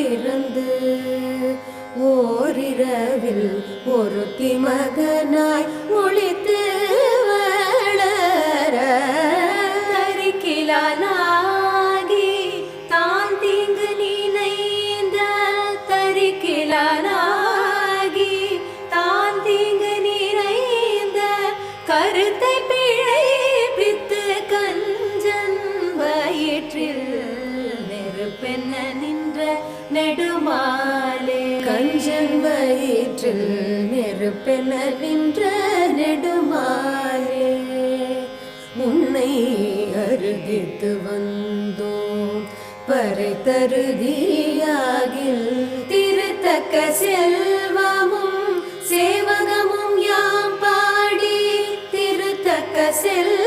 பிறந்து ஓரிரவில் ஒருத்தி மகனாய் ஒளித்து வளர தரிக்கிலானாகி தான் தீங்கு நினைந்த தரிக்கிலானாகி தான் தீங்கு நிறைந்த கருத்தை பிழைப்பித்து கஞ்சன் வயிற்றில் நெருப்பென்ன நின்ற நெடுமாலே கஞ்சன் வயிற்றில் நெருப்பென நின்ற நெடுமாலே உன்னை அருகித்து வந்தோம் பறை தருதியாகில் திருத்தக்க செல்வமும் சேவகமும் யாம் பாடி திருத்தக்க செல்வ